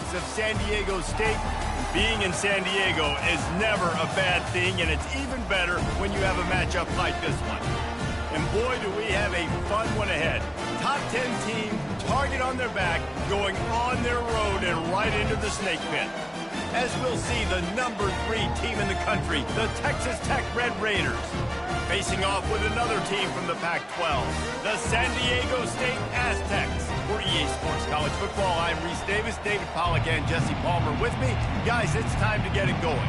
campus of San Diego State. Being in San Diego is never a bad thing, and it's even better when you have a matchup like this one. And boy, do we have a fun one ahead. Top 10 team, target on their back, going on their road and right into the snake pit. As we'll see, the number 3 team in the country, the Texas Tech Red Raiders, facing off with another team from the Pac-12, the San Diego State Aztecs. For EA Sports College Football, I'm Reese Davis, David Pollack, and Jesse Palmer with me. Guys, it's time to get it going.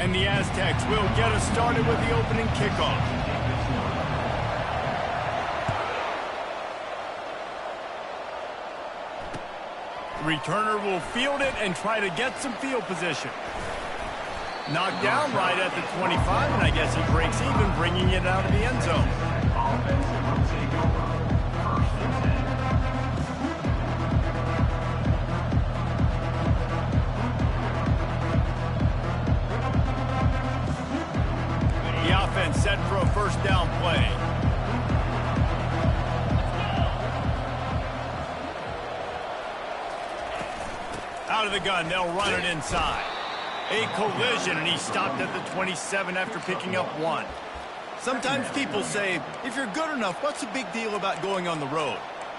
And the Aztecs will get us started with the opening kickoff. The returner will field it and try to get some field position. Knocked down right at the 25, and I guess he breaks even, bringing it out of the end zone. The offense set for a first down play. Out of the gun, they'll run it inside. A collision, and he stopped at the 27 after picking up 1. Sometimes people say, if you're good enough, what's the big deal about going on the road?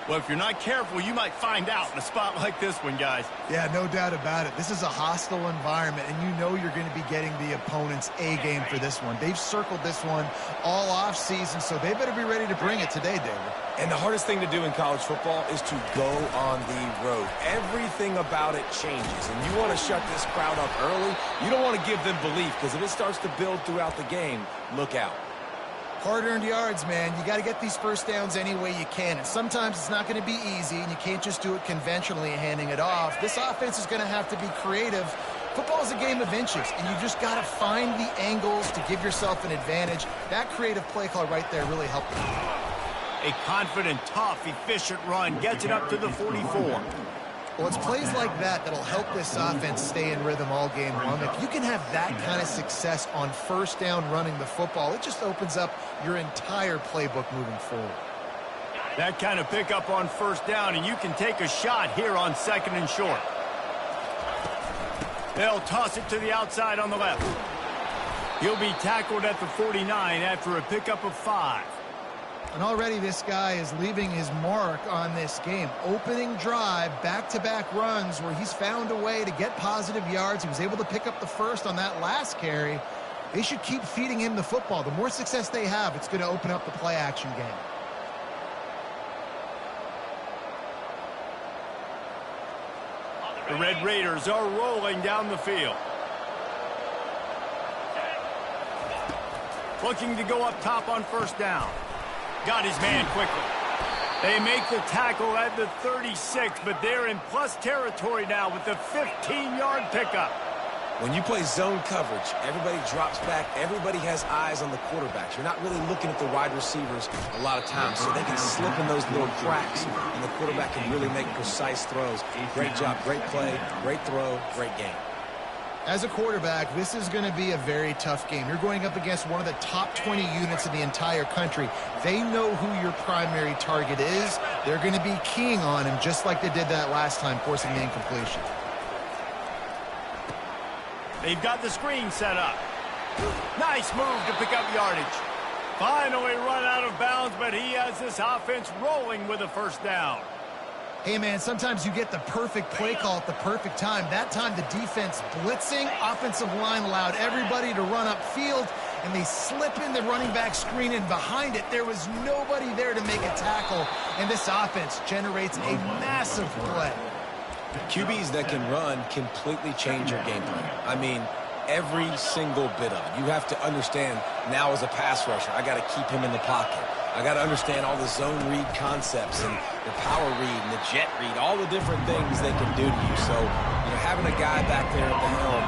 Well, if you're not careful, you might find out in a spot like this one, guys. Yeah, no doubt about it. This is a hostile environment, and you know you're going to be getting the opponent's A game for this one. They've circled this one all off season, so they better be ready to bring it today, David. And the hardest thing to do in college football is to go on the road. Everything about it changes, and you want to shut this crowd up early. You don't want to give them belief, because if it starts to build throughout the game, look out. Hard-earned yards, man. You got to get these first downs any way you can. And sometimes it's not going to be easy, and you can't just do it conventionally handing it off. This offense is going to have to be creative. Football is a game of inches, and you've just got to find the angles to give yourself an advantage. That creative play call right there really helped them. A confident, tough, efficient run gets it up to the 44. Well, it's plays like that that'll help this offense stay in rhythm all game long. If you can have that kind of success on first down running the football, it just opens up your entire playbook moving forward. That kind of pickup on first down, and you can take a shot here on 2nd and short. They'll toss it to the outside on the left. He'll be tackled at the 49 after a pickup of 5. And already this guy is leaving his mark on this game. Opening drive, back-to-back runs where he's found a way to get positive yards. He was able to pick up the first on that last carry. They should keep feeding him the football. The more success they have, it's going to open up the play-action game. The Red Raiders are rolling down the field. Looking to go up top on first down. Got his man quickly. They make the tackle at the 36, but they're in plus territory now with the 15-yard pickup. When you play zone coverage, everybody drops back. Everybody has eyes on the quarterbacks. You're not really looking at the wide receivers a lot of times, so they can slip in those little cracks, and the quarterback can really make precise throws. Great job, great play, great throw, great game. As a quarterback, this is going to be a very tough game. You're going up against one of the top 20 units in the entire country. They know who your primary target is. They're going to be keying on him just like they did that last time, forcing the incompletion. They've got the screen set up. Nice move to pick up yardage. Finally run out of bounds, but he has this offense rolling with a first down. Hey, man, sometimes you get the perfect play call at the perfect time. That time, the defense blitzing, offensive line allowed everybody to run upfield, and they slip in the running back screen, and behind it, there was nobody there to make a tackle, and this offense generates a massive play. QBs that can run completely change your game plan. I mean, every single bit of it. You have to understand, now as a pass rusher, I got to keep him in the pocket. I got to understand all the zone read concepts and the power read and the jet read, all the different things they can do to you. So, you know, having a guy back there at the helm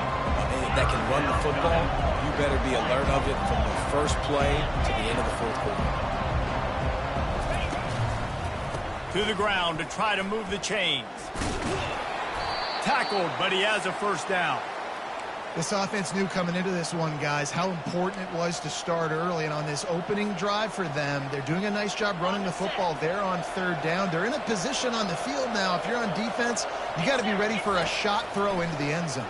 that can run the football, you better be alert of it from the first play to the end of the fourth quarter. To the ground to try to move the chains. Tackled, but he has a first down. This offense knew coming into this one, guys, how important it was to start early. And on this opening drive for them, they're doing a nice job running the football. They're on third down. They're in a position on the field now. If you're on defense, you got to be ready for a shot throw into the end zone.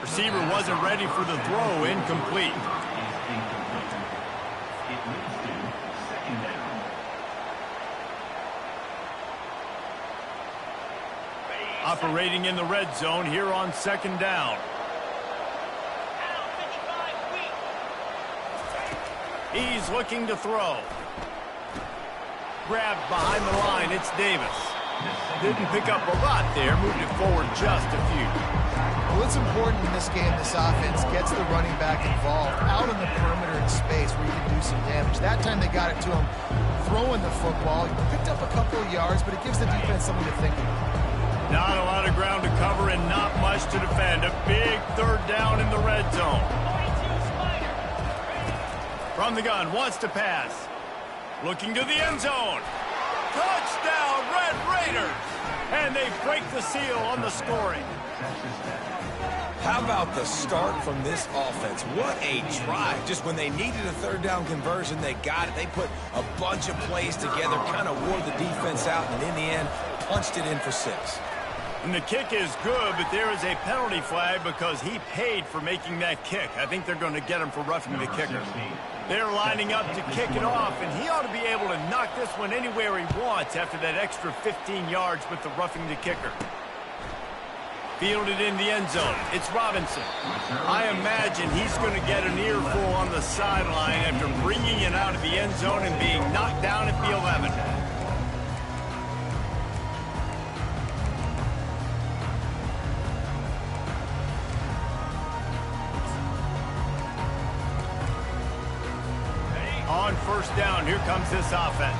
Receiver wasn't ready for the throw, incomplete. Operating in the red zone here on second down. He's looking to throw. Grabbed behind the line, it's Davis. Didn't pick up a lot there, moved it forward just a few. Well, it's important in this game this offense gets the running back involved out on the perimeter in space where you can do some damage. That time they got it to him throwing the football. He picked up a couple of yards, but it gives the defense something to think about. Not a lot of ground to cover and not much to defend. A big third down in the red zone. From the gun, wants to pass. Looking to the end zone. Touchdown, Red Raiders! And they break the seal on the scoring. How about the start from this offense? What a drive. Just when they needed a third down conversion, they got it. They put a bunch of plays together, kind of wore the defense out, and in the end, punched it in for 6. And the kick is good, but there is a penalty flag because he paid for making that kick. I think they're going to get him for roughing the kicker. They're lining up to kick it off, and he ought to be able to knock this one anywhere he wants after that extra 15 yards with the roughing the kicker. Fielded in the end zone. It's Robinson. I imagine he's going to get an earful on the sideline after bringing it out of the end zone and being knocked down at the 11. On first down, here comes this offense.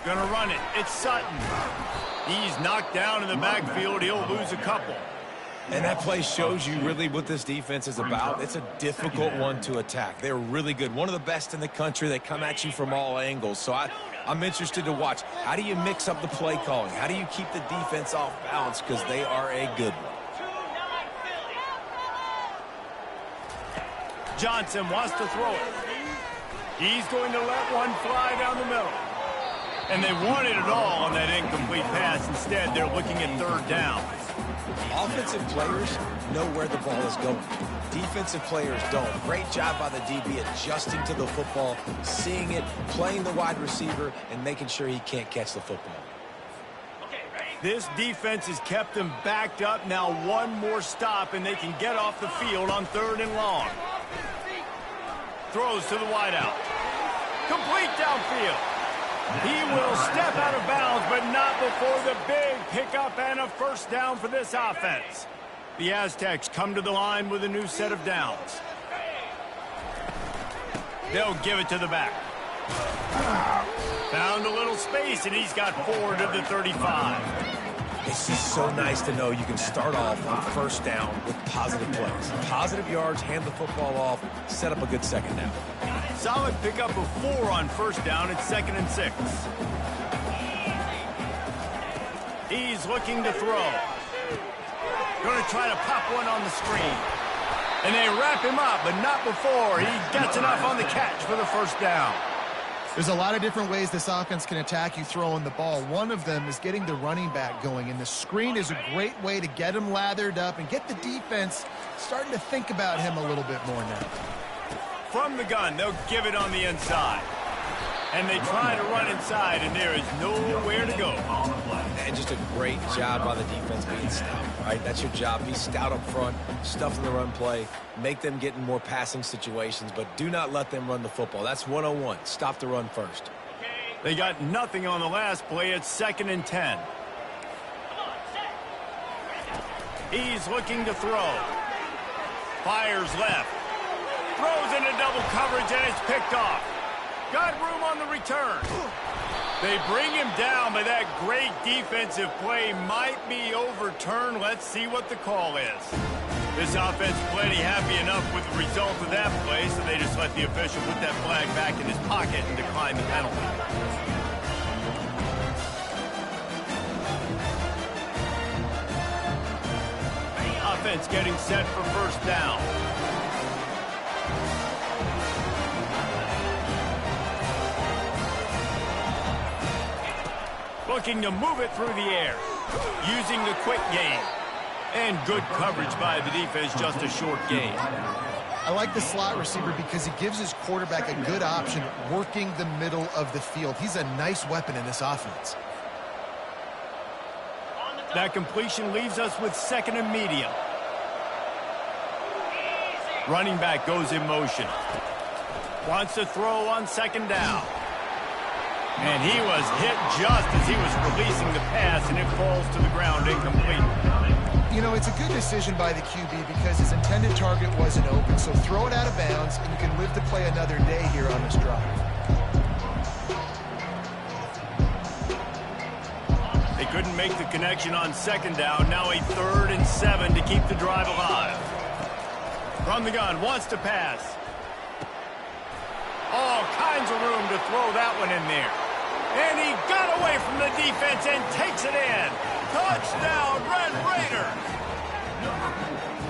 Gonna run it. It's Sutton. He's knocked down in the backfield. He'll lose a couple. And that play shows you really what this defense is about. It's a difficult one to attack. They're really good. One of the best in the country. They come at you from all angles. So I'm interested to watch. How do you mix up the play calling? How do you keep the defense off balance? Because they are a good one. Johnson wants to throw it. He's going to let one fly down the middle. And they wanted it all on that incomplete pass. Instead, they're looking at third down. Offensive players know where the ball is going. Defensive players don't. Great job by the DB adjusting to the football, seeing it, playing the wide receiver, and making sure he can't catch the football. This defense has kept them backed up. Now one more stop, and they can get off the field on third and long. Throws to the wideout. Complete downfield. He will step out of bounds, but not before the big pickup and a first down for this offense. The Aztecs come to the line with a new set of downs. They'll give it to the back. Found a little space, and he's got 4 to the 35. It's just so nice to know you can start off on first down with positive plays. Positive yards, hand the football off, set up a good second down. Solid pickup of 4 on first down. It's 2nd and 6. He's looking to throw. Going to try to pop one on the screen. And they wrap him up, but not before he gets enough on the catch for the first down. There's a lot of different ways this offense can attack you throwing the ball. One of them is getting the running back going, and the screen is a great way to get him lathered up and get the defense starting to think about him a little bit more now. From the gun, they'll give it on the inside. And they try to run inside, and there is nowhere to go. And just a great job by the defense being stout, right? That's your job. Be stout up front, stuff in the run play, make them get in more passing situations, but do not let them run the football. That's 101. Stop the run first. They got nothing on the last play. It's 2nd and 10. He's looking to throw. Fires left. Throws into double coverage, and it's picked off. Got room on the return. They bring him down, but that great defensive play might be overturned. Let's see what the call is. This offense plenty happy enough with the result of that play, so they just let the official put that flag back in his pocket and decline the penalty. offense getting set for first down. Looking to move it through the air. Using the quick game. And good coverage by the defense, just a short gain. I like the slot receiver because he gives his quarterback a good option working the middle of the field. He's a nice weapon in this offense. That completion leaves us with second and medium. Running back goes in motion. Wants to throw on second down. And he was hit just as he was releasing the pass, and it falls to the ground incomplete. You know, it's a good decision by the QB because his intended target wasn't open. So throw it out of bounds, and you can live to play another day here on this drive. They couldn't make the connection on second down. Now a 3rd and 7 to keep the drive alive. From the gun, wants to pass. All kinds of room to throw that one in there. And he got away from the defense and takes it in. Touchdown, Red Raiders!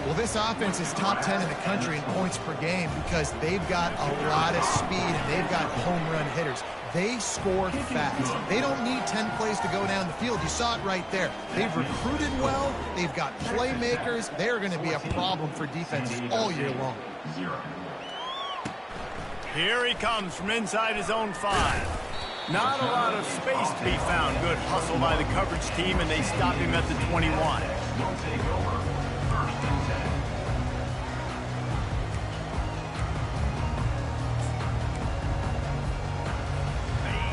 Well, this offense is top 10 in the country in points per game because they've got a lot of speed and they've got home run hitters. They score fast. They don't need 10 plays to go down the field. You saw it right there. They've recruited well. They've got playmakers. They're going to be a problem for defenses all year long. Here he comes from inside his own 5. Not a lot of space to be found. Good hustle by the coverage team, and they stop him at the 21.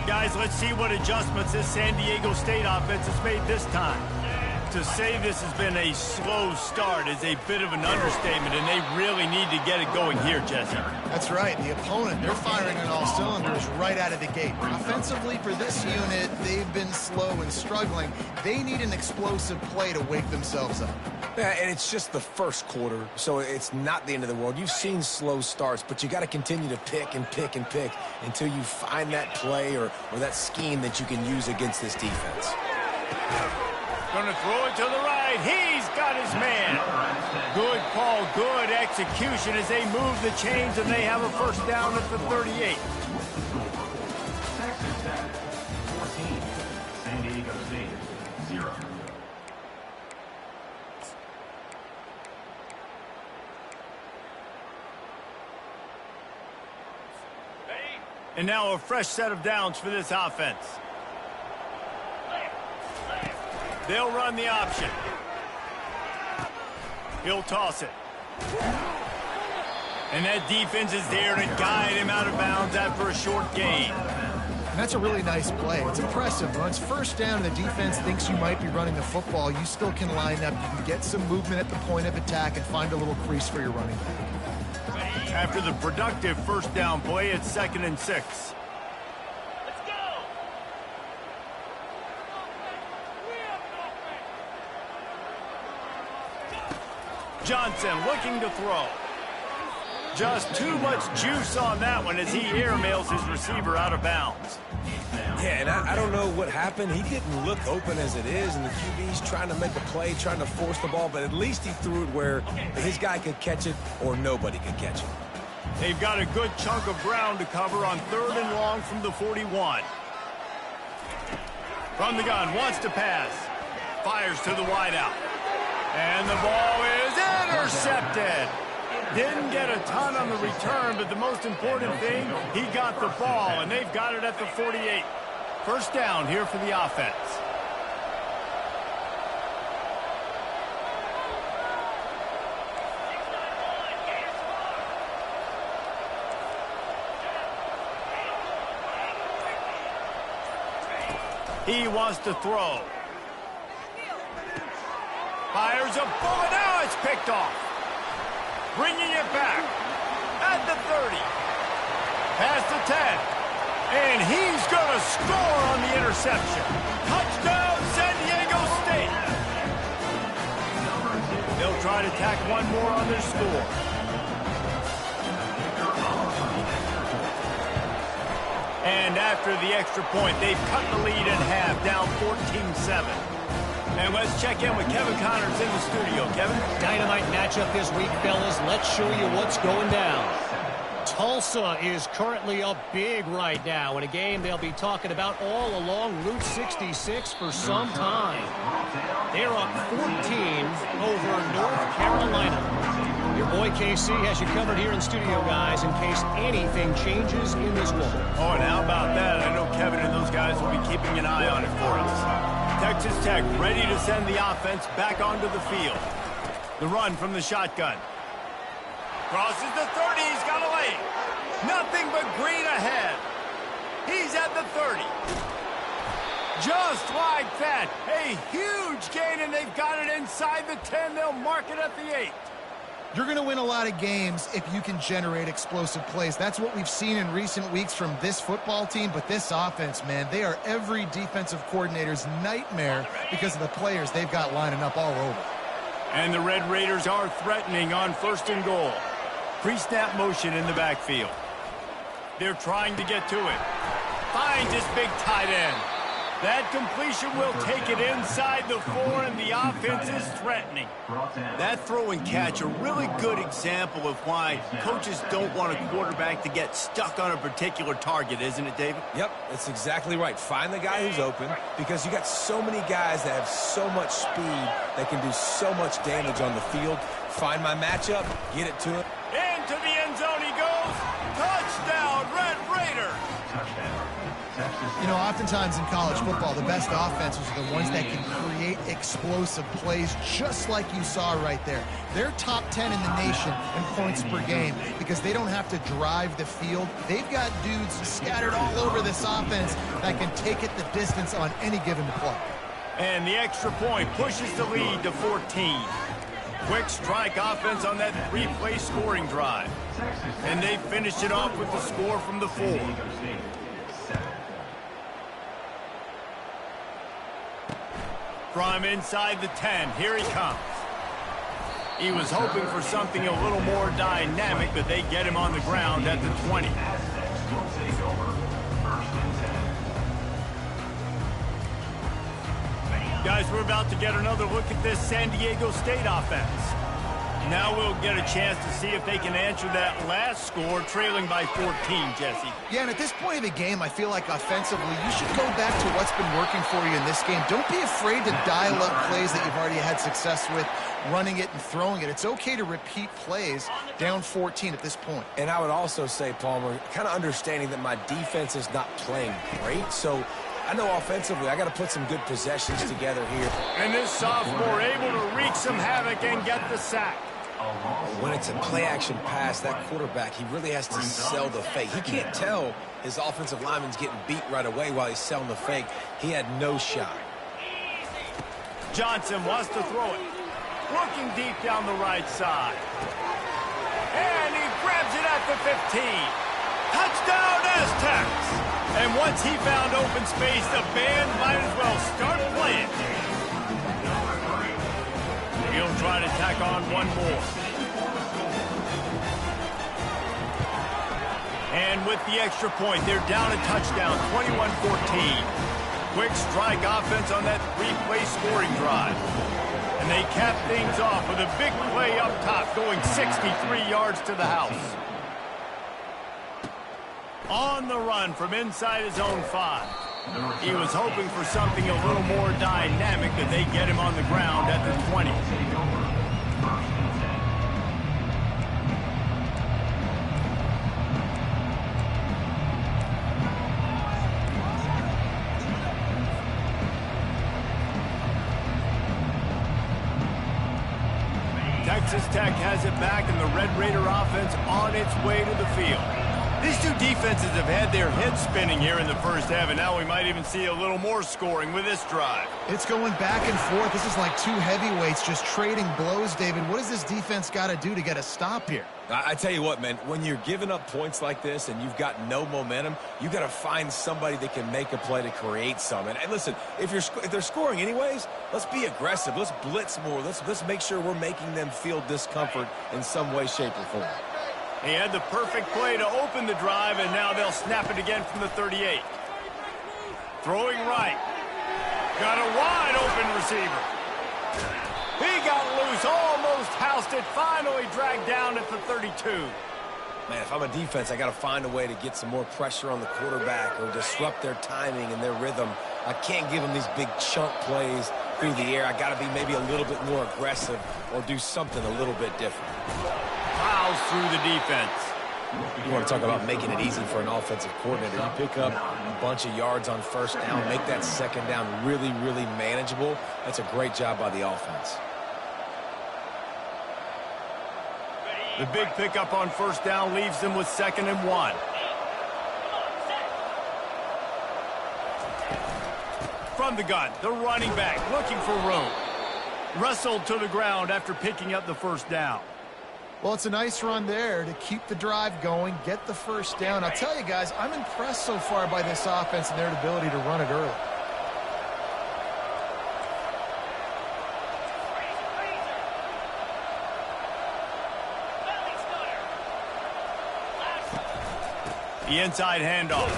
Guys, let's see what adjustments this San Diego State offense has made this time. To say this has been a slow start is a bit of an understatement, and they really need to get it going here, Jesse. That's right. The opponent, they're firing on all cylinders right out of the gate. Offensively, for this unit, they've been slow and struggling. They need an explosive play to wake themselves up. Yeah, and it's just the first quarter, so it's not the end of the world. You've seen slow starts, but you got to continue to pick and pick and pick until you find that play or that scheme that you can use against this defense. Going to throw it to the right. He's got his man. Good call, good execution as they move the chains, and they have a first down at the 38. 14, San Diego State, 0. And now a fresh set of downs for this offense. They'll run the option. He'll toss it. And that defense is there to guide him out of bounds after a short gain. And that's a really nice play. It's impressive. When it's first down and the defense thinks you might be running the football, you still can line up. You can get some movement at the point of attack and find a little crease for your running back. After the productive first down play, it's 2nd and 6. Johnson looking to throw. Just too much juice on that one as he airmails his receiver out of bounds. Yeah, and I don't know what happened. He didn't look open as it is, and the QB's trying to make a play, trying to force the ball, but at least he threw it where his guy could catch it or nobody could catch it. They've got a good chunk of ground to cover on 3rd and long from the 41. From the gun, wants to pass. Fires to the wideout. And the ball is intercepted. Didn't get a ton on the return, but the most important thing, he got the ball, and they've got it at the 48. First down here for the offense. He wants to throw. Fires a bullet. Now it's picked off. Bringing it back at the 30. Past the 10. And he's going to score on the interception. Touchdown, San Diego State. They'll try to tack one more on their score. And after the extra point, they've cut the lead in half, down 14-7. And let's check in with Kevin Connors in the studio. Kevin? Dynamite matchup this week, fellas. Let's show you what's going down. Tulsa is currently up big right now in a game they'll be talking about all along Route 66 for some time. They're up 14 over North Carolina. Your boy KC has you covered here in studio, guys, in case anything changes in this one. Oh, and how about that? I know Kevin and those guys will be keeping an eye on it for us. Texas Tech ready to send the offense back onto the field. The run from the shotgun. Crosses the 30, he's got a lane. Nothing but green ahead. He's at the 30. Just like that. A huge gain, and they've got it inside the 10. They'll mark it at the 8. You're going to win a lot of games if you can generate explosive plays. That's what we've seen in recent weeks from this football team, but this offense, man, they are every defensive coordinator's nightmare because of the players they've got lining up all over. And the Red Raiders are threatening on 1st and goal. Pre-snap motion in the backfield. They're trying to get to it. Finds his big tight end. That completion will take it inside the 4, and the offense is threatening. That throw and catch, a really good example of why coaches don't want a quarterback to get stuck on a particular target, isn't it, David? Yep, that's exactly right. Find the guy who's open, because you got so many guys that have so much speed that can do so much damage on the field. Find my matchup, get it to him. Into the end zone he goes. Touchdown, Red Raiders. You know, oftentimes in college football, the best offenses are the ones that can create explosive plays, just like you saw right there. They're top 10 in the nation in points per game because they don't have to drive the field. They've got dudes scattered all over this offense that can take it the distance on any given play. And the extra point pushes the lead to 14. Quick strike offense on that 3-play scoring drive. And they finished it off with the score from the 4. From inside the 10, here he comes. He was hoping for something a little more dynamic, but they get him on the ground at the 20. Guys, we're about to get another look at this San Diego State offense. Now we'll get a chance to see if they can answer that last score, trailing by 14, Jesse. Yeah, and at this point of the game, I feel like offensively, you should go back to what's been working for you in this game. Don't be afraid to dial up plays that you've already had success with, running it and throwing it. It's okay to repeat plays down 14 at this point. And I would also say, Palmer, kind of understanding that my defense is not playing great, so I know offensively I got to put some good possessions together here. And this sophomore able to wreak some havoc and get the sack. When it's a play-action pass, that quarterback, he really has to sell the fake. He can't tell his offensive lineman's getting beat right away while he's selling the fake. He had no shot. Johnson wants to throw it. Looking deep down the right side. And he grabs it at the 15. Touchdown, Aztecs! And once he found open space, the band might as well start playing. He'll try to tack on one more. And with the extra point, they're down a touchdown, 21-14. Quick strike offense on that 3-play scoring drive. And they cap things off with a big play up top, going 63 yards to the house. On the run from inside his own 5. He was hoping for something a little more dynamic, but they get him on the ground at the 20. Texas Tech has it back, and the Red Raider offense on its way to the field. These two defenses have had their heads spinning here in the first half, and now we might even see a little more scoring with this drive. It's going back and forth. This is like two heavyweights just trading blows, David. What does this defense got to do to get a stop here? I tell you what, man, when you're giving up points like this and you've got no momentum, you got to find somebody that can make a play to create some. And listen, if they're scoring anyways, let's be aggressive. Let's blitz more. Let's make sure we're making them feel discomfort in some way, shape, or form. He had the perfect play to open the drive, and now they'll snap it again from the 38. Throwing right. Got a wide open receiver. He got loose, almost housed it, finally dragged down at the 32. Man, if I'm a defense, I got to find a way to get some more pressure on the quarterback or disrupt their timing and their rhythm. I can't give them these big chunk plays through the air. I got to be maybe a little bit more aggressive or do something a little bit different. Plows through the defense. You want to talk about making it easy for an offensive coordinator. You pick up a bunch of yards on first down, make that second down really, really manageable. That's a great job by the offense. The big pickup on first down leaves them with 2nd and 1. From the gun, the running back looking for room. Wrestled to the ground after picking up the first down. Well, it's a nice run there to keep the drive going, get the first down. I'll tell you guys, I'm impressed so far by this offense and their ability to run it early. The inside handoff.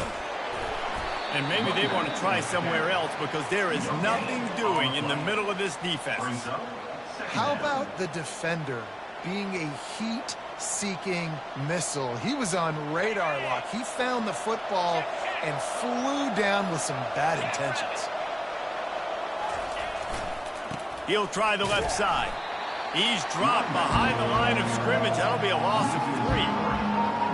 And maybe they want to try somewhere else because there is nothing doing in the middle of this defense. How about the defender being a heat-seeking missile? He was on radar lock. He found the football and flew down with some bad intentions. He'll try the left side. He's dropped behind the line of scrimmage. That'll be a loss of 3.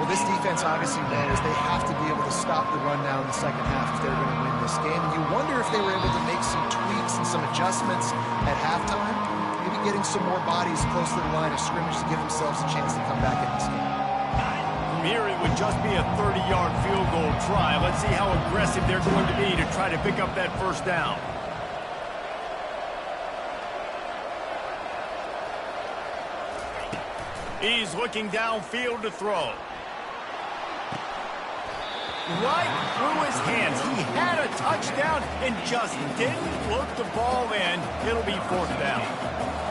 Well, this defense obviously knows they have to be able to stop the run now in the second half if they're going to win this game. And you wonder if they were able to make some tweaks and some adjustments at halftime, maybe getting some more bodies close to the line of scrimmage to give themselves a chance to come back in this game. From here, it would just be a 30-yard field goal try. Let's see how aggressive they're going to be to try to pick up that first down. He's looking downfield to throw. Right through his hands. He had a touchdown and just didn't look the ball in. It'll be 4th down.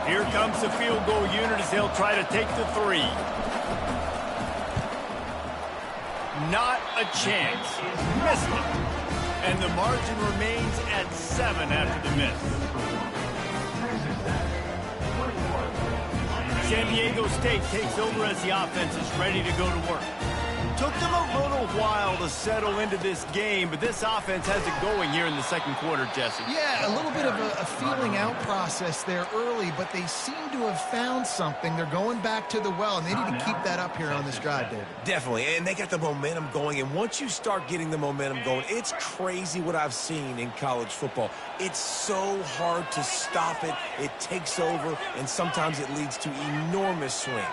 Here comes the field goal unit as they'll try to take the 3. Not a chance. Missed it. And the margin remains at 7 after the miss. San Diego State takes over as the offense is ready to go to work. Took them a little while to settle into this game, but this offense has it going here in the second quarter, Jesse. Yeah, a little bit of a feeling out process there early, but they seem to have found something. They're going back to the well, and they need to keep that up here on this drive, David. Definitely, and they got the momentum going, and once you start getting the momentum going, it's crazy what I've seen in college football. It's so hard to stop it. It takes over, and sometimes it leads to enormous swings.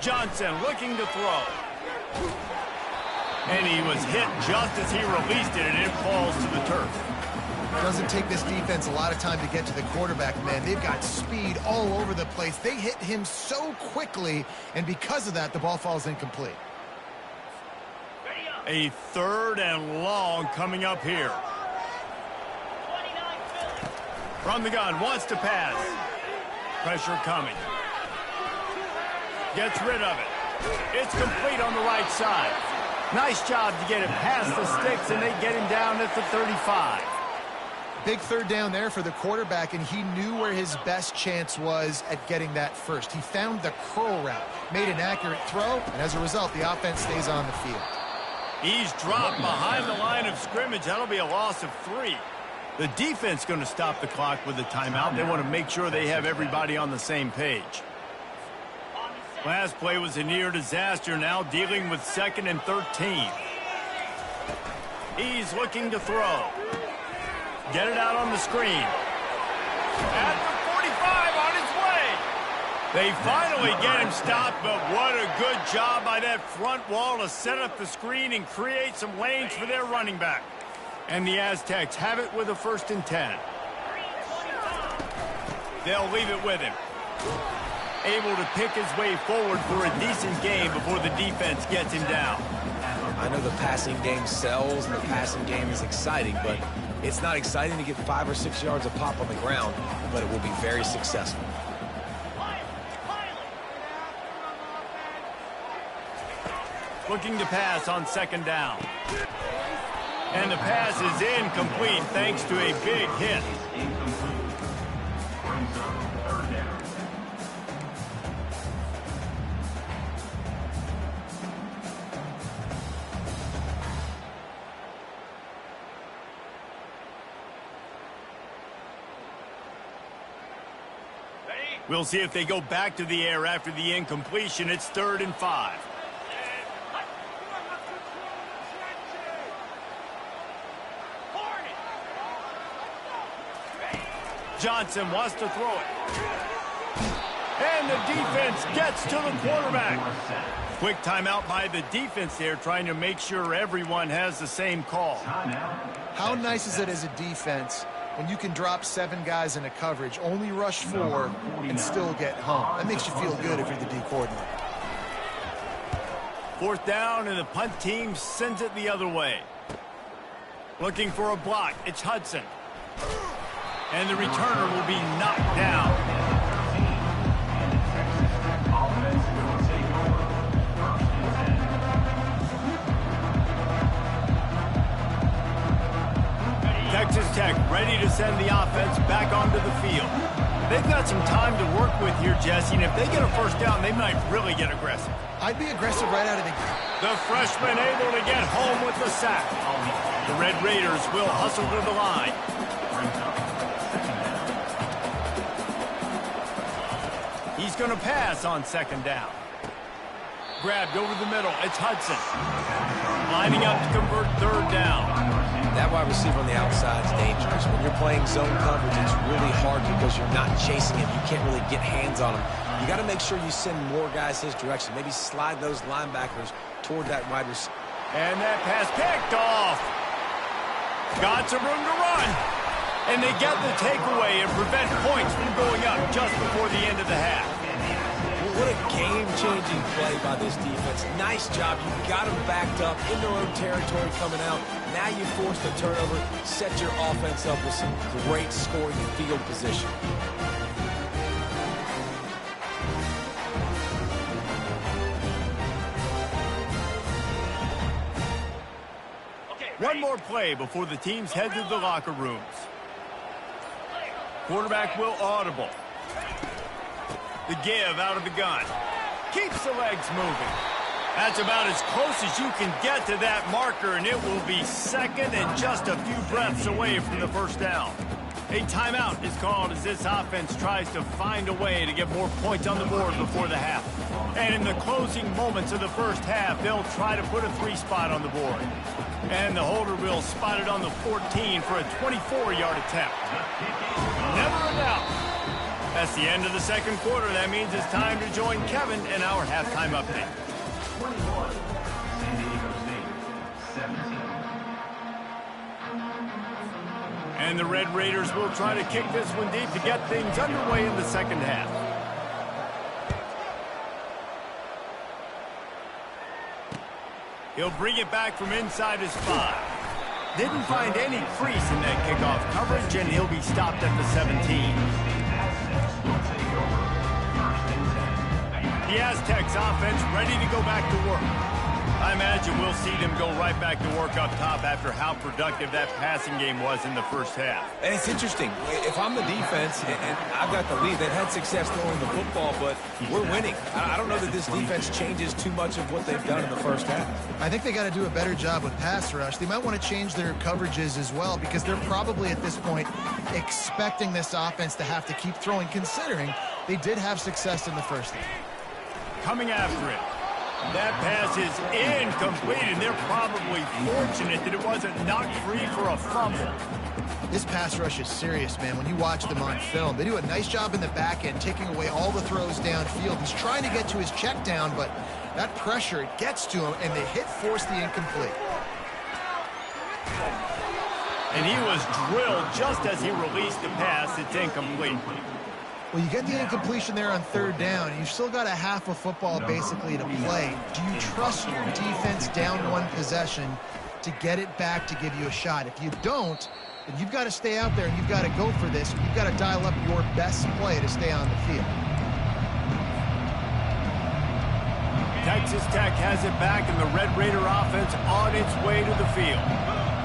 Johnson looking to throw. And he was hit just as he released it, and it falls to the turf. It doesn't take this defense a lot of time to get to the quarterback, man. They've got speed all over the place. They hit him so quickly, and because of that, the ball falls incomplete. A 3rd and long coming up here. From the gun, wants to pass. Pressure coming. Gets rid of it. It's complete on the right side. Nice job to get it past the sticks, and they get him down at the 35. Big 3rd down there for the quarterback, and he knew where his best chance was at getting that first. He found the curl route, made an accurate throw, and as a result, the offense stays on the field. He's dropped behind the line of scrimmage. That'll be a loss of 3. The defense going to stop the clock with a timeout. They want to make sure they have everybody on the same page. Last play was a near disaster, now dealing with 2nd and 13. He's looking to throw. Get it out on the screen. At the 45, on his way. They finally get him stopped, but what a good job by that front wall to set up the screen and create some lanes for their running back. And the Aztecs have it with a 1st and 10. They'll leave it with him. Able to pick his way forward for a decent game before the defense gets him down. I know the passing game sells and the passing game is exciting, but it's not exciting to get 5 or 6 yards of pop on the ground, but it will be very successful. looking to pass on second down. And the pass is incomplete thanks to a big hit. Incomplete. Brings up third down. We'll see if they go back to the air after the incompletion. It's 3rd and 5. Johnson wants to throw it. And the defense gets to the quarterback. Quick timeout by the defense there, trying to make sure everyone has the same call. How nice is it as a defense when you can drop 7 guys into coverage, only rush 4, and still get home? That makes you feel good if you're the D coordinator. 4th down, and the punt team sends it the other way. Looking for a block. It's Hudson. And the returner will be knocked down. Texas Tech ready to send the offense back onto the field. They've got some time to work with here, Jesse, and if they get a 1st down, they might really get aggressive. I'd be aggressive right out of the gate. The freshman able to get home with the sack. The Red Raiders will hustle to the line. He's going to pass on 2nd down. Grabbed over the middle. It's Hudson. Lining up to convert 3rd down. That wide receiver on the outside is dangerous. When you're playing zone coverage, it's really hard because you're not chasing him. You can't really get hands on him. You got to make sure you send more guys his direction. Maybe slide those linebackers toward that wide receiver. And that pass picked off. Got some room to run. And they get the takeaway and prevent points from going up just before the end of the half. Well, what a game-changing play by this defense. Nice job. You got them backed up in their own territory coming out. Now you force the turnover, set your offense up with some great scoring field position. One more play before the teams head to the locker rooms. Quarterback will audible. The give out of the gun. Keeps the legs moving. That's about as close as you can get to that marker, and it will be 2nd and just a few breaths away from the 1st down. A timeout is called as this offense tries to find a way to get more points on the board before the half. And in the closing moments of the 1st half, they'll try to put a 3 spot on the board. And the holder will spot it on the 14 for a 24-yard attempt. Never a doubt. That's the end of the 2nd quarter. That means it's time to join Kevin in our halftime update. 21, San Diego State, 17. And the Red Raiders will try to kick this one deep to get things underway in the 2nd half. He'll bring it back from inside his 5. Didn't find any crease in that kickoff coverage, and he'll be stopped at the 17. The Aztecs offense ready to go back to work. I imagine we'll see them go right back to work up top after how productive that passing game was in the 1st half. And it's interesting. If I'm the defense and I've got the lead, they've had success throwing the football, but we're winning. I don't know that this defense changes too much of what they've done in the 1st half. I think they got to do a better job with pass rush. They might want to change their coverages as well because they're probably at this point expecting this offense to have to keep throwing, considering they did have success in the 1st half. Coming after it. That pass is incomplete, and they're probably fortunate that it wasn't knocked free for a fumble. This pass rush is serious, man. When you watch them on film, they do a nice job in the back end, taking away all the throws downfield. He's trying to get to his check down, but that pressure, it gets to him, and the hit forced the incomplete. And he was drilled just as he released the pass. It's incomplete. Well, you get the incompletion there on 3rd down. You've still got a half of football basically to play. Do you trust your defense down 1 possession to get it back to give you a shot? If you don't, then you've got to stay out there and you've got to go for this. You've got to dial up your best play to stay on the field. Texas Tech has it back, and the Red Raider offense on its way to the field.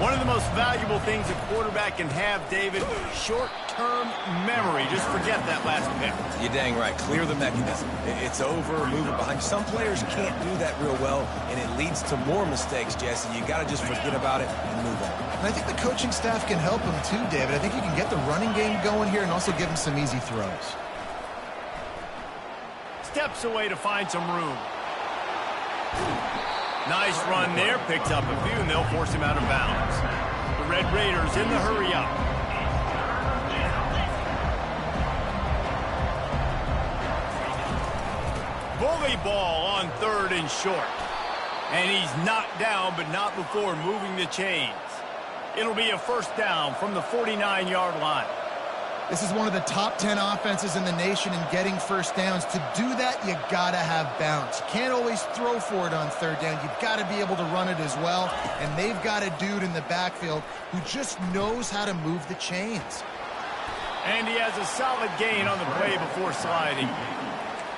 One of the most valuable things a quarterback can have, David, short-term memory. Just forget that last pick. You're dang right. Clear the mechanism. It's over, move it behind. Some players can't do that real well, and it leads to more mistakes, Jesse. You got to just forget about it and move on. And I think the coaching staff can help him too, David. I think you can get the running game going here and also give him some easy throws. Steps away to find some room. Nice run there, picks up a few, and they'll force him out of bounds. The Red Raiders in the hurry-up. Bully ball on 3rd and short. And he's knocked down, but not before moving the chains. It'll be a first down from the 49-yard line. This is one of the top 10 offenses in the nation in getting first downs. To do that, you gotta have balance. You can't always throw for it on 3rd down. You've got to be able to run it as well. And they've got a dude in the backfield who just knows how to move the chains. And he has a solid gain on the play before sliding.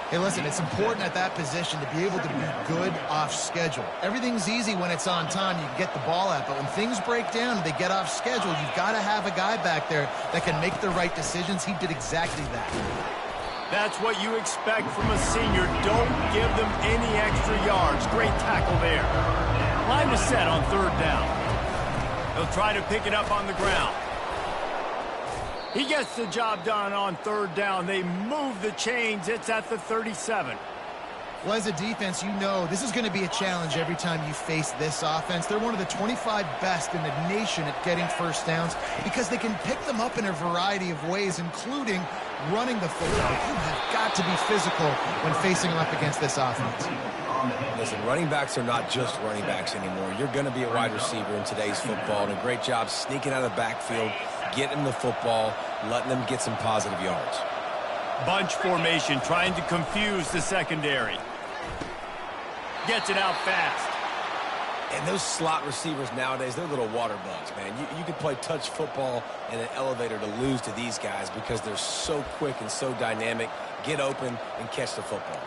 Hey, listen, it's important at that position to be able to be good off schedule. Everything's easy when it's on time. You can get the ball out. But when things break down and they get off schedule, you've got to have a guy back there that can make the right decisions. He did exactly that. That's what you expect from a senior. Don't give them any extra yards. Great tackle there. Line is set on 3rd down. They'll try to pick it up on the ground. He gets the job done on 3rd down. They move the chains. It's at the 37. Well, as a defense, you know this is going to be a challenge every time you face this offense. They're one of the 25 best in the nation at getting first downs because they can pick them up in a variety of ways, including running the football. You have got to be physical when facing up against this offense. Listen, running backs are not just running backs anymore. You're going to be a wide receiver in today's football, and a great job sneaking out of the backfield, getting the football, letting them get some positive yards. Bunch formation, trying to confuse the secondary. Gets it out fast. And those slot receivers nowadays, they're little water bugs, man. You can play touch football in an elevator to lose to these guys because they're so quick and so dynamic. Get open and catch the football.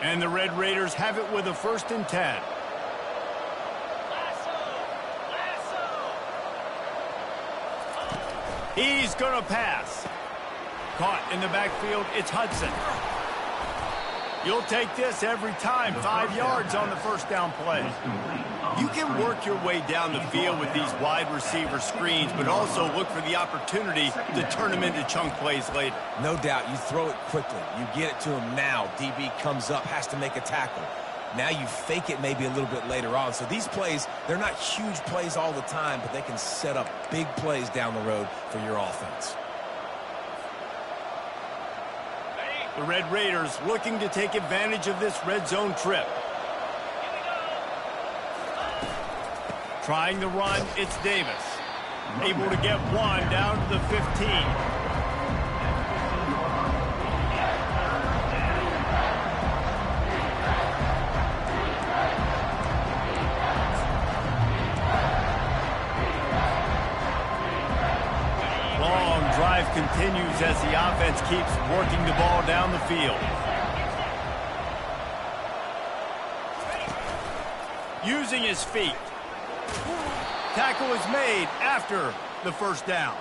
And the Red Raiders have it with a 1st and 10. He's going to pass. Caught in the backfield, it's Hudson. You'll take this every time. 5 yards on the 1st down play. You can work your way down the field with these wide receiver screens, but also look for the opportunity to turn them into chunk plays later. No doubt, you throw it quickly. You get it to him now. DB comes up, has to make a tackle. Now you fake it maybe a little bit later on. So these plays, they're not huge plays all the time, but they can set up big plays down the road for your offense. The Red Raiders looking to take advantage of this red zone trip. Trying the run, it's Davis. Able to get one down to the 15. Long drive continues as the offense keeps working the ball down the field. Using his feet. Tackle is made after the 1st down.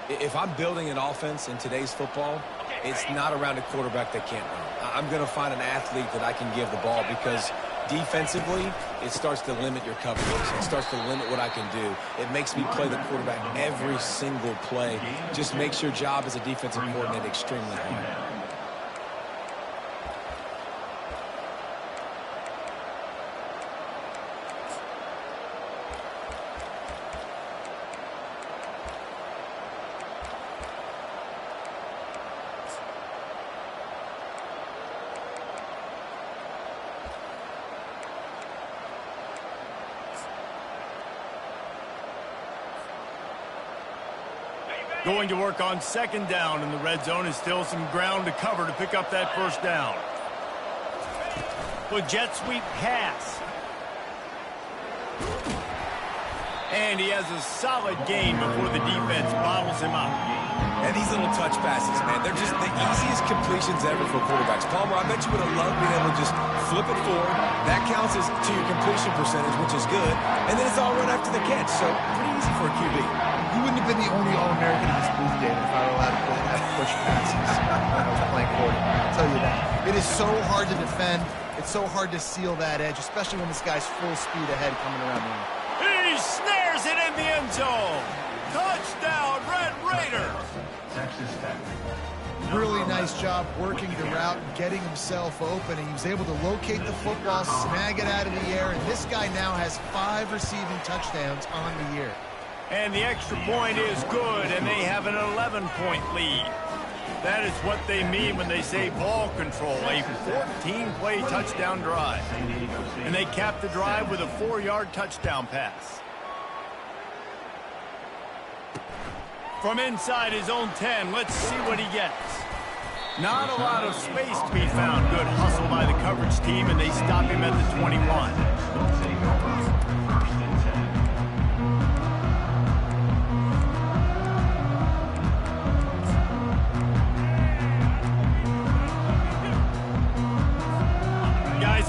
If I'm building an offense in today's football, it's not around a quarterback that can't run. I'm going to find an athlete that I can give the ball because defensively, it starts to limit your coverages. It starts to limit what I can do. It makes me play the quarterback every single play. Just makes your job as a defensive coordinator extremely hard. Going to work on 2nd down, and the red zone is still some ground to cover to pick up that 1st down. With jet sweep pass. And he has a solid gain before the defense bottles him up. And these little touch passes, man, they're just the easiest completions ever for quarterbacks. Palmer, I bet you would have loved being able to just flip it forward. That counts as to your completion percentage, which is good. And then it's all right after the catch, so pretty easy for a QB. You wouldn't have been the only All-American in this booth, David, if I were allowed to have push passes when I was playing quarterback. I'll tell you that. It is so hard to defend. It's so hard to seal that edge, especially when this guy's full speed ahead coming around the line. He snares it in the end zone. Touchdown, Red Raiders. Texas Tech. Really nice job working the route and getting himself open. And he was able to locate the football, snag it out of the air, and this guy now has 5 receiving touchdowns on the year. And the extra point is good, and they have an 11-point lead. That is what they mean when they say ball control, a 14-play touchdown drive. And they cap the drive with a 4-yard touchdown pass. From inside his own 10, let's see what he gets. Not a lot of space to be found. Good hustle by the coverage team, and they stop him at the 21.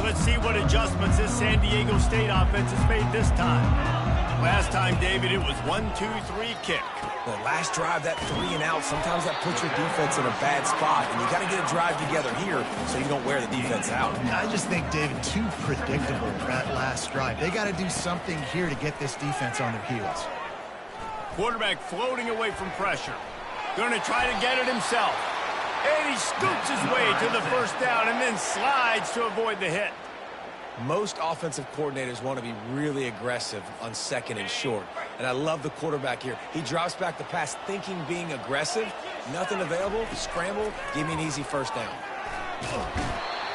Let's see what adjustments this San Diego State offense has made this time. Last time, David, it was 1-2-3 kick. The last drive, that 3 and out, sometimes that puts your defense in a bad spot, and you got to get a drive together here so you don't wear the defense out. I just think, David, too predictable that last drive. They got to do something here to get this defense on their heels. Quarterback floating away from pressure. Going to try to get it himself. And he scoots his way to the first down and then slides to avoid the hit. Most offensive coordinators want to be really aggressive on 2nd and short. And I love the quarterback here. He drops back the pass thinking being aggressive. Nothing available. Scramble. Give me an easy first down.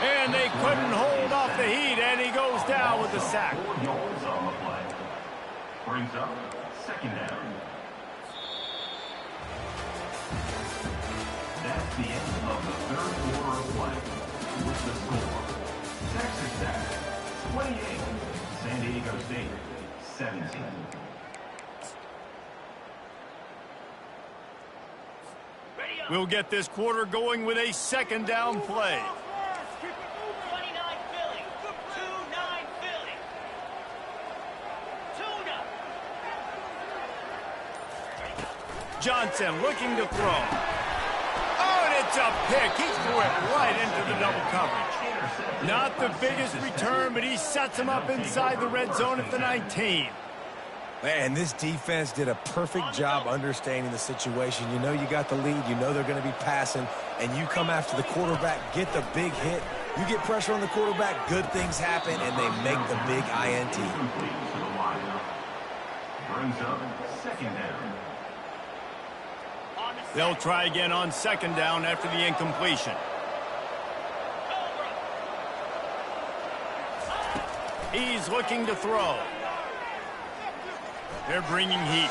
And they couldn't hold off the heat, and he goes down with the sack. 4 yards on the play. Brings up 2nd down. That's the end of the 3rd quarter of play. With the score, Texas Tech 28, San Diego State 17. We'll get this quarter going with a 2nd down play. 29 Philly. 2-9 Philly. Tuna. Johnson looking to throw. Oh, and it's a pick. He threw it right into the double coverage. Not the biggest return, but he sets him up inside the red zone at the 19. Man, this defense did a perfect job understanding the situation. You know you got the lead. You know they're going to be passing. And you come after the quarterback, get the big hit. You get pressure on the quarterback, good things happen, and they make the big INT. Brings up 2nd down. They'll try again on 2nd down after the incompletion. He's looking to throw. They're bringing heat.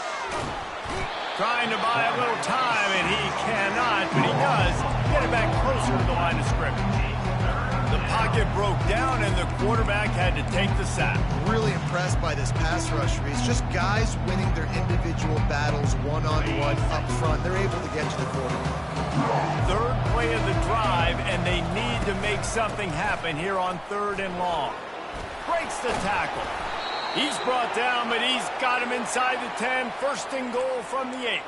Trying to buy a little time, and he cannot, but he does get it back closer to the line of scrimmage. The pocket broke down, and the quarterback had to take the sack. Really impressed by this pass rush, Reese. Just guys winning their individual battles one-on-one up front. They're able to get to the quarterback. 3rd play of the drive, and they need to make something happen here on 3rd and long. Breaks the tackle. He's brought down, but he's got him inside the 10. 1st and goal from the 8.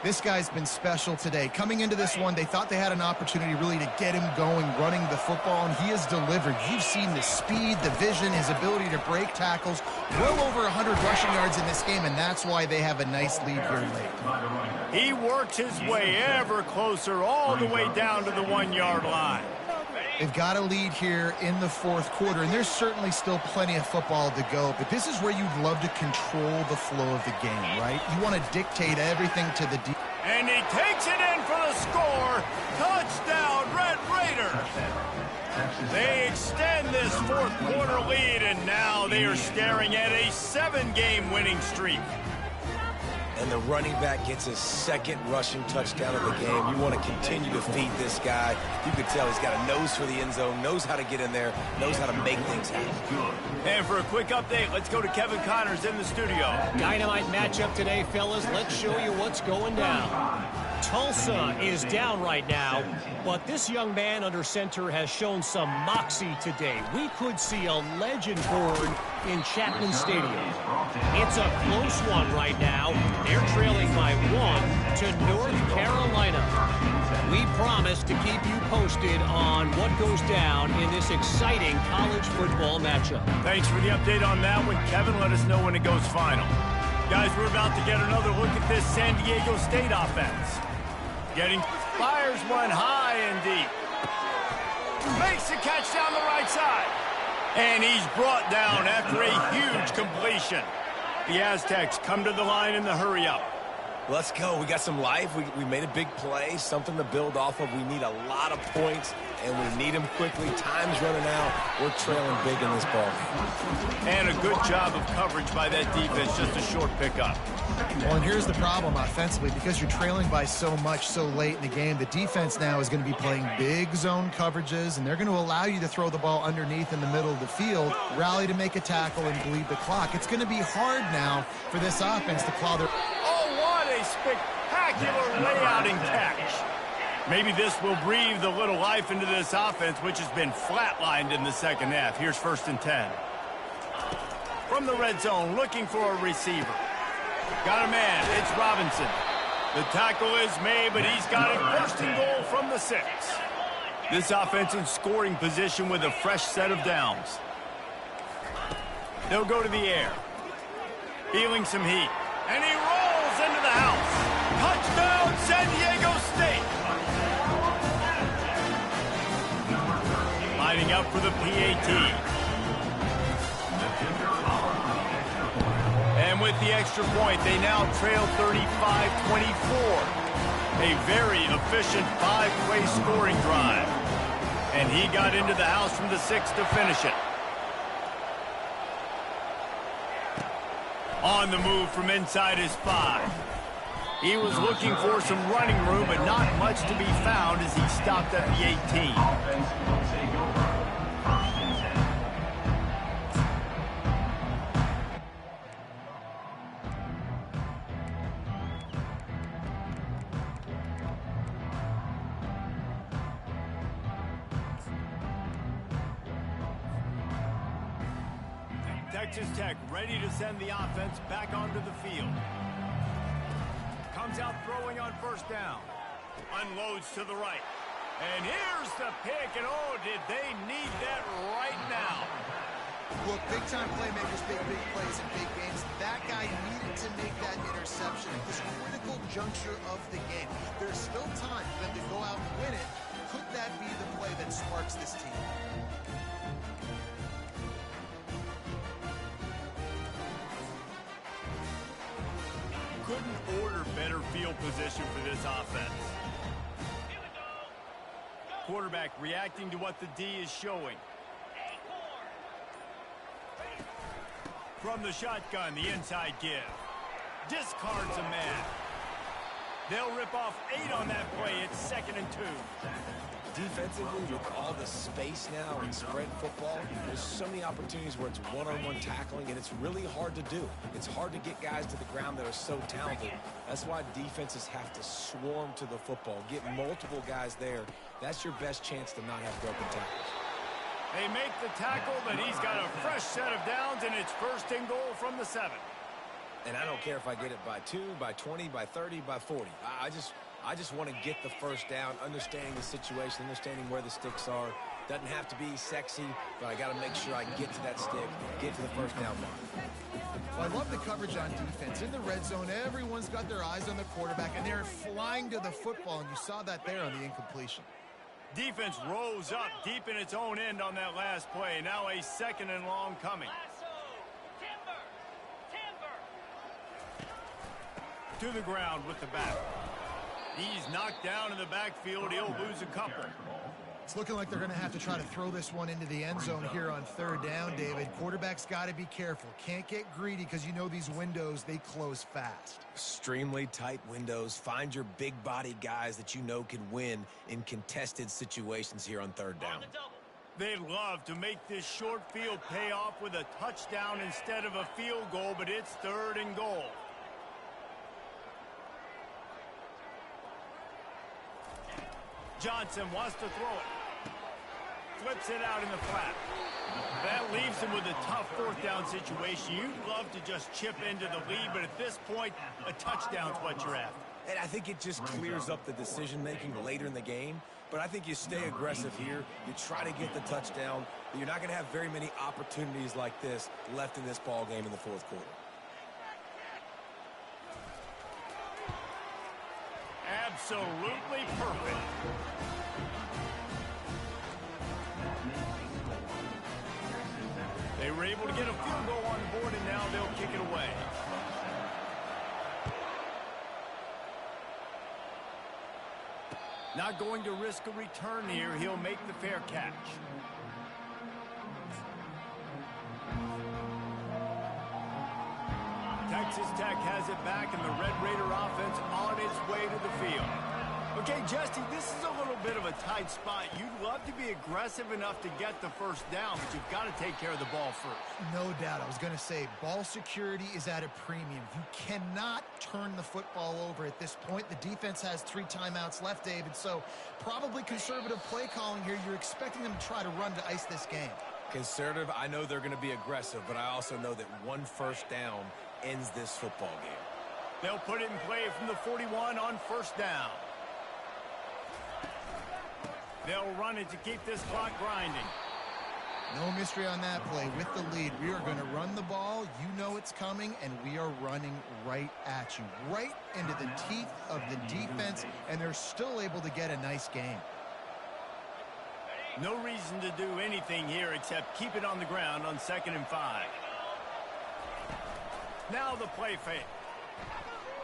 This guy's been special today. Coming into this one, they thought they had an opportunity really to get him going, running the football, and he has delivered. You've seen the speed, the vision, his ability to break tackles. Well over 100 rushing yards in this game, and that's why they have a nice lead here late. He works his way ever closer all the way down to the 1-yard line. They've got a lead here in the 4th quarter, and there's certainly still plenty of football to go, but this is where you'd love to control the flow of the game, right? You want to dictate everything to the defense. And he takes it in for the score. Touchdown, Red Raiders. They extend this 4th quarter lead, and now they are staring at a 7-game winning streak. and the running back gets his second rushing touchdown of the game. You want to continue to feed this guy. You can tell he's got a nose for the end zone, knows how to get in there, knows how to make things happen. And for a quick update, let's go to Kevin Connors in the studio. Dynamite matchup today, fellas. Let's show you what's going down. Tulsa is down right now, but this young man under center has shown some moxie today. We could see a legend born in Chapman Stadium. It's a close one right now. They're trailing by 1 to North Carolina. We promise to keep you posted on what goes down in this exciting college football matchup. Thanks for the update on that one, Kevin. Let us know when it goes final. Guys, we're about to get another look at this San Diego State offense. Fires one high and deep. Makes the catch down the right side. And he's brought down after a huge completion. The Aztecs come to the line in the hurry-up. Let's go. We got some life. We made a big play, something to build off of. We need a lot of points, and we need them quickly. Time's running out. We're trailing big in this ball game. And a good job of coverage by that defense, just a short pickup. Well, and here's the problem offensively. Because you're trailing by so much so late in the game, the defense now is going to be playing big zone coverages, and they're going to allow you to throw the ball underneath in the middle of the field, rally to make a tackle, and bleed the clock. It's going to be hard now for this offense to claw their... A spectacular layout and catch. Maybe this will breathe a little life into this offense, which has been flatlined in the second half. Here's 1st and 10. From the red zone, looking for a receiver. Got a man. It's Robinson. The tackle is made, but he's got it 1st and goal from the 6. This offense in scoring position with a fresh set of downs. They'll go to the air. Feeling some heat. And he rolls into the house. Touchdown, San Diego State. Lining up for the PAT. And with the extra point, they now trail 35-24. A very efficient 5-play scoring drive. And he got into the house from the 6 to finish it. On the move from inside his 5. He was looking for some running room, but not much to be found as he stopped at the 18. Offense will take over. 1st and 10. Texas Tech ready to send the offense back onto the field. Comes out throwing on 1st down. Unloads to the right. And here's the pick, and oh, did they need that right now. Look, big-time playmakers make big plays in big games. That guy needed to make that interception at this critical juncture of the game. There's still time for them to go out and win it. Could that be the play that sparks this team? Couldn't order better field position for this offense. Quarterback reacting to what the D is showing. From the shotgun, the inside give. Discards a man. They'll rip off 8 on that play. It's 2nd and 2. Defensively, with all the space now in spread football, there's so many opportunities where it's one-on-one tackling, and it's really hard to do. It's hard to get guys to the ground that are so talented. That's why defenses have to swarm to the football, get multiple guys there. That's your best chance to not have broken tackles. They make the tackle, but he's got a fresh set of downs, and it's 1st and goal from the 7. And I don't care if I get it by 2, by 20, by 30, by 40. I just want to get the 1st down, understanding the situation, understanding where the sticks are. Doesn't have to be sexy, but I got to make sure I get to that stick, get to the 1st down mark. Well, I love the coverage on defense. In the red zone, everyone's got their eyes on the quarterback, and they're flying to the football, and you saw that there on the incompletion. Defense rose up deep in its own end on that last play. Now a 2nd and long coming. To the ground with the back. He's knocked down in the backfield. He'll lose a couple. It's looking like they're going to have to try to throw this one into the end zone here on third down, David. Quarterback's got to be careful. Can't get greedy because you know these windows, they close fast. Extremely tight windows. Find your big body guys that you know can win in contested situations here on third down. They'd love to make this short field pay off with a touchdown instead of a field goal, but it's third and goal. Johnson wants to throw it. Flips it out in the flat. That leaves him with a tough fourth down situation. You'd love to just chip into the lead, but at this point, a touchdown's what you're after. And I think it just clears up the decision-making later in the game. But I think you stay aggressive here. You try to get the touchdown. But you're not going to have very many opportunities like this left in this ball game in the fourth quarter. Absolutely perfect. They were able to get a field goal on the board, and now they'll kick it away. Not going to risk a return here. He'll make the fair catch. Texas Tech has it back, and the Red Raider offense on its way to the field. Okay, Jesse, this is a little bit of a tight spot. You'd love to be aggressive enough to get the first down, but you've got to take care of the ball first. No doubt. I was going to say, ball security is at a premium. You cannot turn the football over at this point. The defense has 3 timeouts left, David, so probably conservative play calling here. You're expecting them to try to run to ice this game. Conservative, I know they're going to be aggressive, but I also know that one first down ends this football game. They'll put it in play from the 41 on first down. They'll run it to keep this clock grinding. No mystery on that play. With the lead, we are going to run the ball. You know it's coming, and we are running right at you, right into the teeth of the defense, and they're still able to get a nice game. No reason to do anything here except keep it on the ground on 2nd and 5. Now the play fake.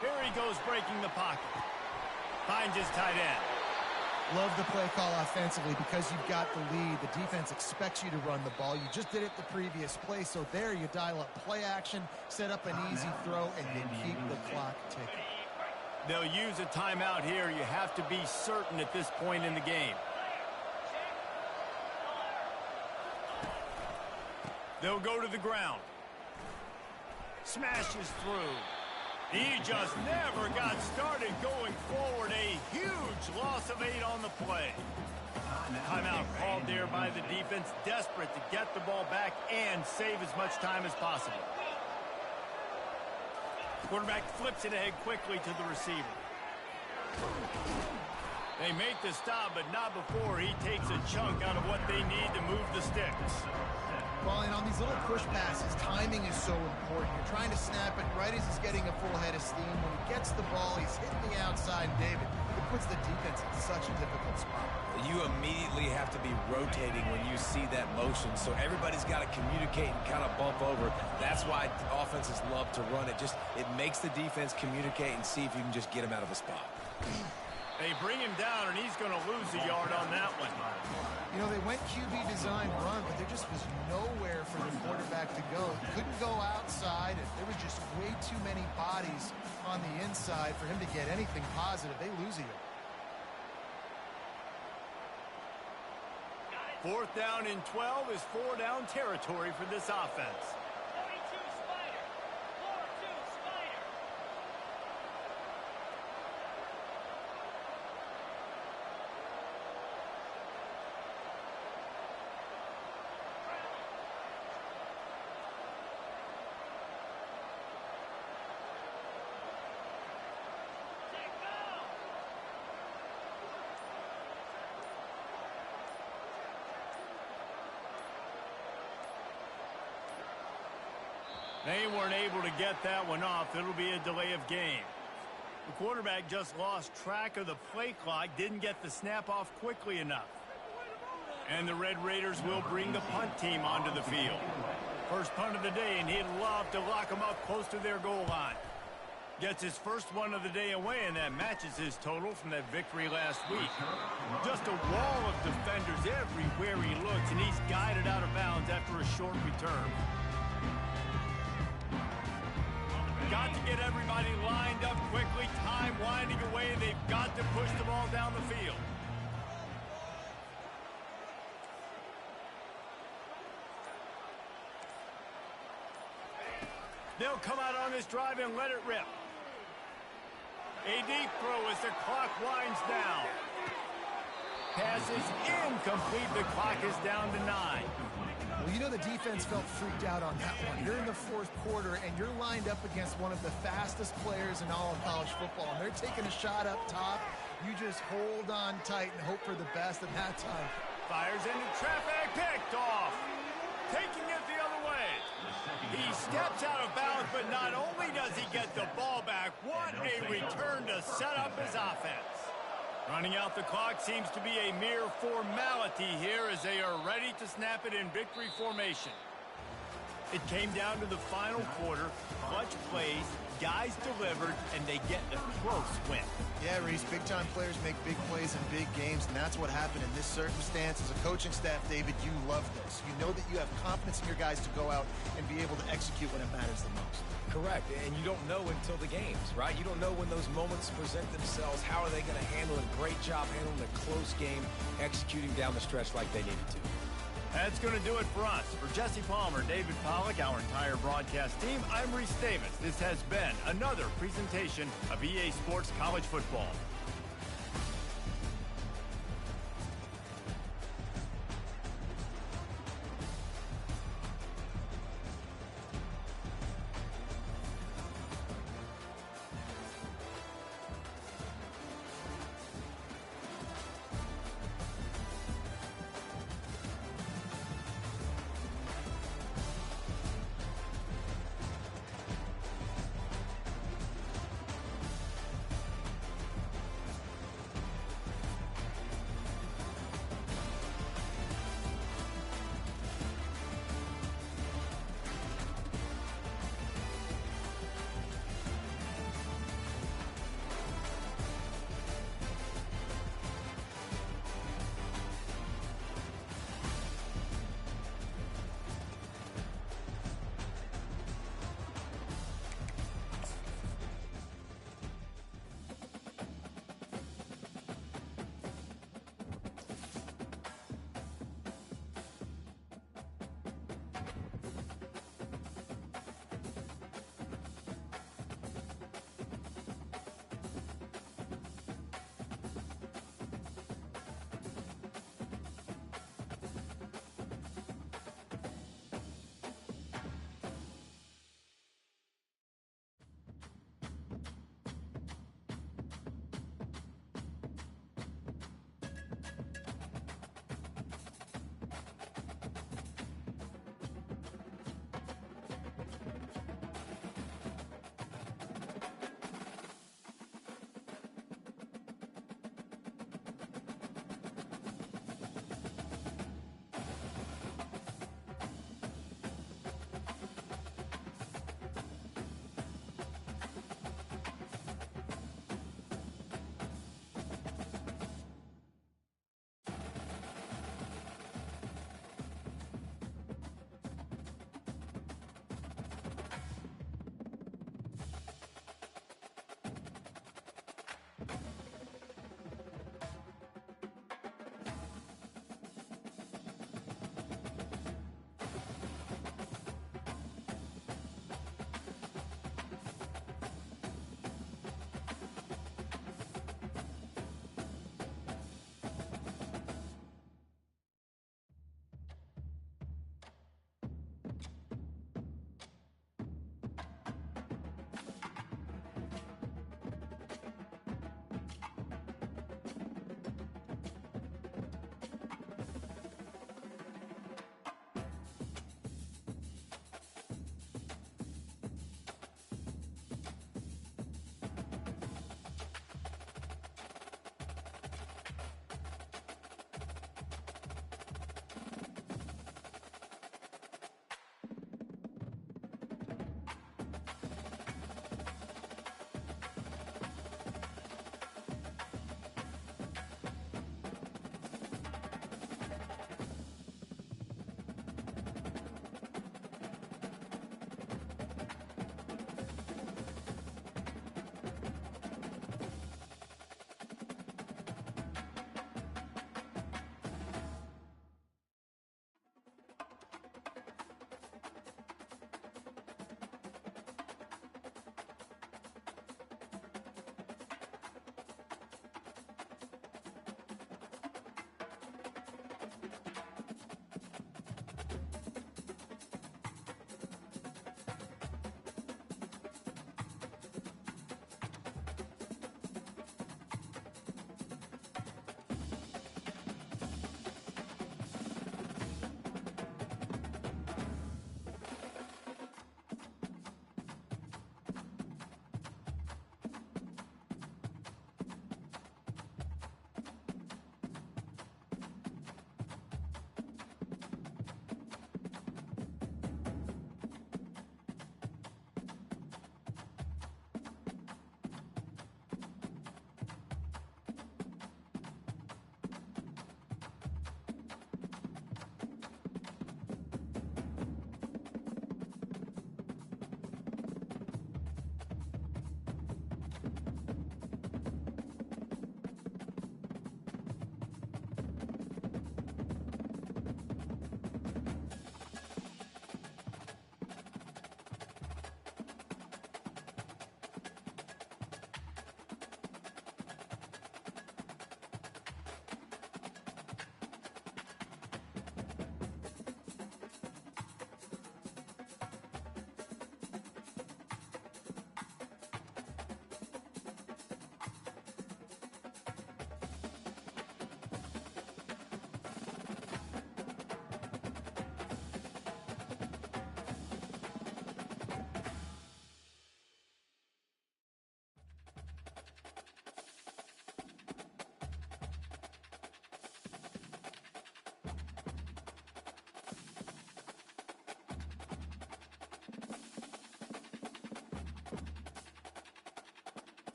Here he goes breaking the pocket. Finds his tight end. Love the play call offensively because you've got the lead. The defense expects you to run the ball. You just did it the previous play, so there you dial up play action, set up an easy throw, and you keep the clock ticking. They'll use a timeout here. You have to be certain at this point in the game. They'll go to the ground. Smashes through. He just never got started going forward. A huge loss of 8 on the play. Timeout called there by the defense, desperate to get the ball back and save as much time as possible. Quarterback flips it ahead quickly to the receiver. They make the stop, but not before he takes a chunk out of what they need to move the sticks. Well, and on these little push passes, timing is so important. You're trying to snap it right as he's getting a full head of steam. When he gets the ball, he's hitting the outside. David, it puts the defense in such a difficult spot. You immediately have to be rotating when you see that motion, so everybody's got to communicate and kind of bump over. That's why offenses love to run it. It makes the defense communicate and see if you can just get him out of a spot. They bring him down, and he's going to lose a yard on that one. You know, they went QB design run, but there just was nowhere for the quarterback to go. He couldn't go outside, and there was just way too many bodies on the inside for him to get anything positive. They lose a yard. 4th down and 12 is 4-down territory for this offense. 42 Spider. 4-2 Spider. They weren't able to get that one off. It'll be a delay of game. The quarterback just lost track of the play clock, didn't get the snap off quickly enough. And the Red Raiders will bring the punt team onto the field. First punt of the day, and he'd love to lock them up close to their goal line. Gets his first one of the day away, and that matches his total from that victory last week. Just a wall of defenders everywhere he looks, and he's guided out of bounds after a short return. Got to get everybody lined up quickly. Time winding away. They've got to push the ball down the field. They'll come out on this drive and let it rip. A deep throw as the clock winds down. Pass is incomplete. The clock is down to 9. Well, you know the defense felt freaked out on that one. You're in the fourth quarter, and you're lined up against one of the fastest players in all of college football, and they're taking a shot up top. You just hold on tight and hope for the best at that time. Fires into traffic, picked off. Taking it the other way. He steps out of bounds, but not only does he get the ball back, what a return to set up his offense. Running out the clock seems to be a mere formality here as they are ready to snap it in victory formation. It came down to the final quarter. Clutch plays, guys delivered, and they get a close win. Yeah, Reese, big-time players make big plays in big games, and that's what happened in this circumstance. As a coaching staff, David, you love this. You know that you have confidence in your guys to go out and be able to execute when it matters the most. Correct, and you don't know until the games, right? You don't know when those moments present themselves. How are they going to handle it? Great job handling a close game, executing down the stretch like they needed to. That's going to do it for us. For Jesse Palmer, David Pollack, our entire broadcast team, I'm Reese Davis. This has been another presentation of EA Sports College Football.